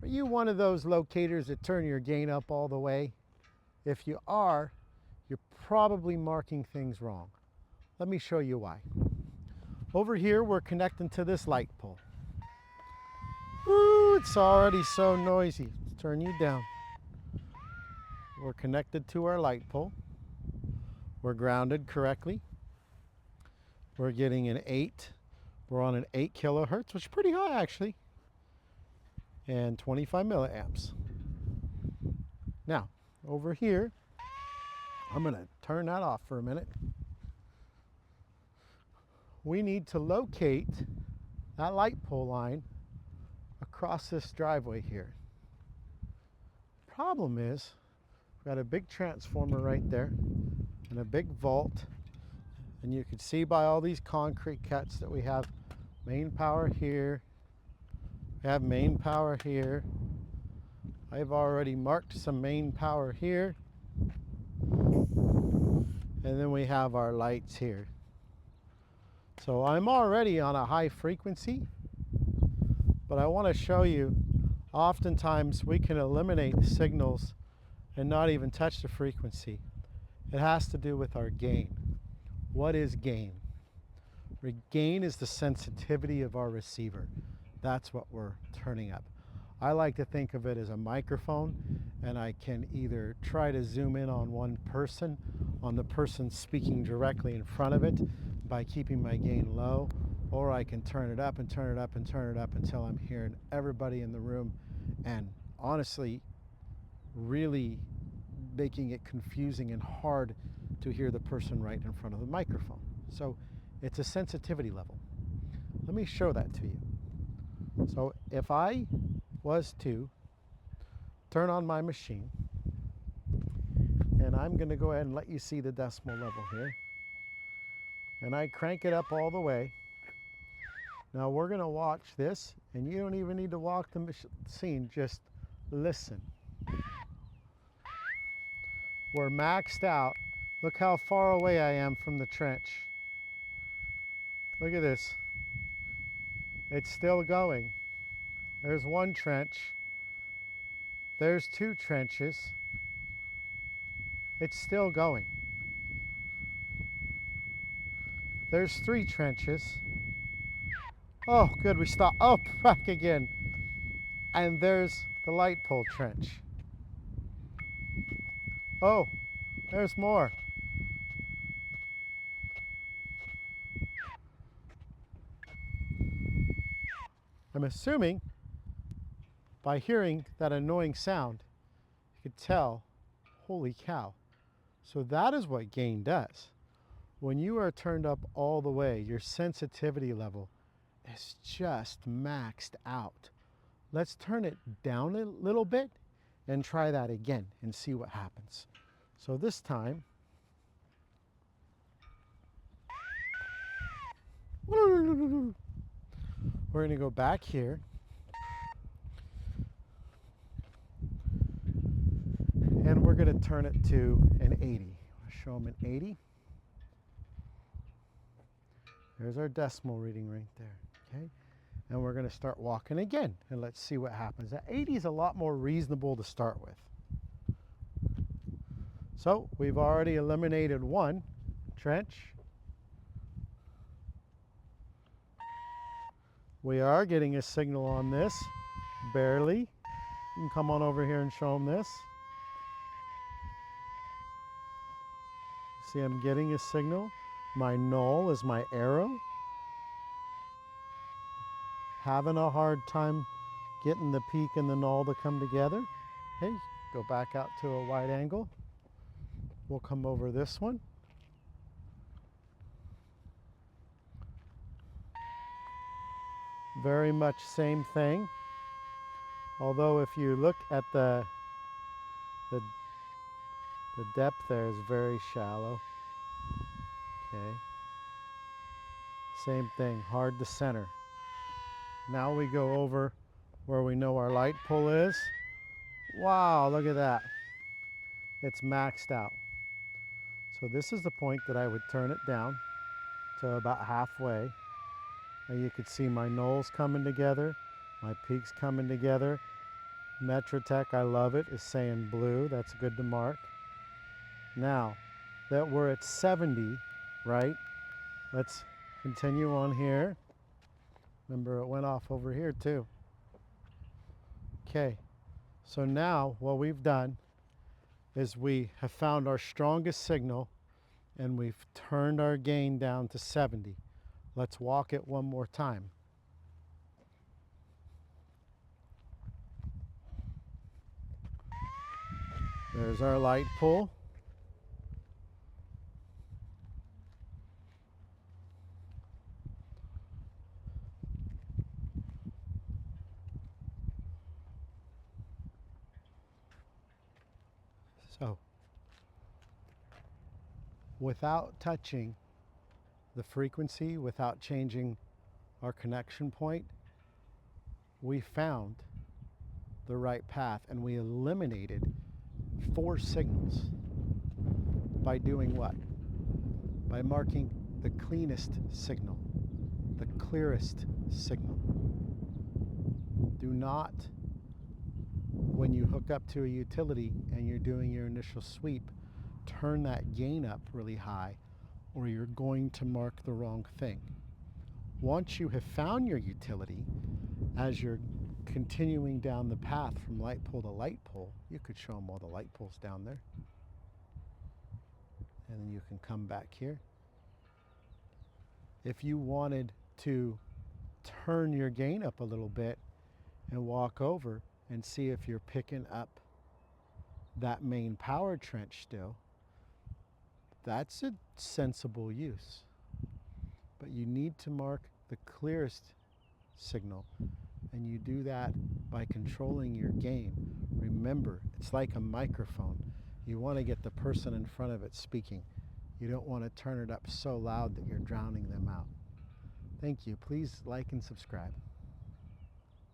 Are you one of those locators that turn your gain up all the way? If you are, you're probably marking things wrong. Let me show you why. Over here, we're connecting to this light pole. Ooh, it's already so noisy. Let's turn you down. We're connected to our light pole. We're grounded correctly. We're getting an 8. We're on an 8 kilohertz, which is pretty high actually, and 25 milliamps. Now, over here, I'm going to turn that off for a minute. We need to locate that light pole line across this driveway here. Problem is, we've got a big transformer right there and a big vault, and you can see by all these concrete cuts that we have main power here, we have main power here. I've already marked some main power here, and then we have our lights here. So I'm already on a high frequency, but I want to show you oftentimes we can eliminate signals and not even touch the frequency. It has to do with our gain. What is gain? Gain is the sensitivity of our receiver. That's what we're turning up. I like to think of it as a microphone, and I can either try to zoom in on one person, on the person speaking directly in front of it by keeping my gain low, or I can turn it up and turn it up and turn it up until I'm hearing everybody in the room, and honestly really making it confusing and hard to hear the person right in front of the microphone. So it's a sensitivity level. Let me show that to you. So if I was to turn on my machine, and I'm going to go ahead and let you see the decimal level here, and I crank it up all the way. Now we're going to watch this, and you don't even need to walk the machine, just listen. We're maxed out. Look how far away I am from the trench. Look at this. It's still going. There's one trench. There's 2 trenches. It's still going. There's 3 trenches. Oh, good, we stopped. Oh, back again. And there's the light pole trench. Oh, there's more. I'm assuming by hearing that annoying sound, you could tell, holy cow. So that is what gain does. When you are turned up all the way, your sensitivity level is just maxed out. Let's turn it down a little bit and try that again and see what happens. So this time, we're going to go back here, and we're going to turn it to an 80. I'll show them an 80. There's our decimal reading right there, okay? And we're going to start walking again, and let's see what happens. That 80 is a lot more reasonable to start with. So we've already eliminated one trench. We are getting a signal on this, barely. You can come on over here and show them this. See, I'm getting a signal. My null is my arrow. Having a hard time getting the peak and the null to come together. Hey, go back out to a wide angle. We'll come over this one. Very much same thing. Although if you look at the depth there is very shallow. Okay. Same thing, hard to center. Now we go over where we know our light pole is. Wow, look at that. It's maxed out. So this is the point that I would turn it down to about halfway. And you could see my nulls coming together, my peaks coming together, Metrotech, I love it, is saying blue. That's good to mark. Now that we're at 70, right? Let's continue on here. Remember, it went off over here too. Okay, so now what we've done is we have found our strongest signal and we've turned our gain down to 70. Let's walk it one more time. There's our light pull. So, without touching the frequency, without changing our connection point, we found the right path and we eliminated 4 signals by doing what? By marking the cleanest signal, the clearest signal. Do not, when you hook up to a utility and you're doing your initial sweep, turn that gain up really high or you're going to mark the wrong thing. Once you have found your utility, as you're continuing down the path from light pole to light pole, you could show them all the light poles down there. And then you can come back here. If you wanted to turn your gain up a little bit and walk over and see if you're picking up that main power trench still, that's a sensible use. But you need to mark the clearest signal, and you do that by controlling your gain. Remember, it's like a microphone. You want to get the person in front of it speaking. You don't want to turn it up so loud that you're drowning them out. Thank you. Please like and subscribe.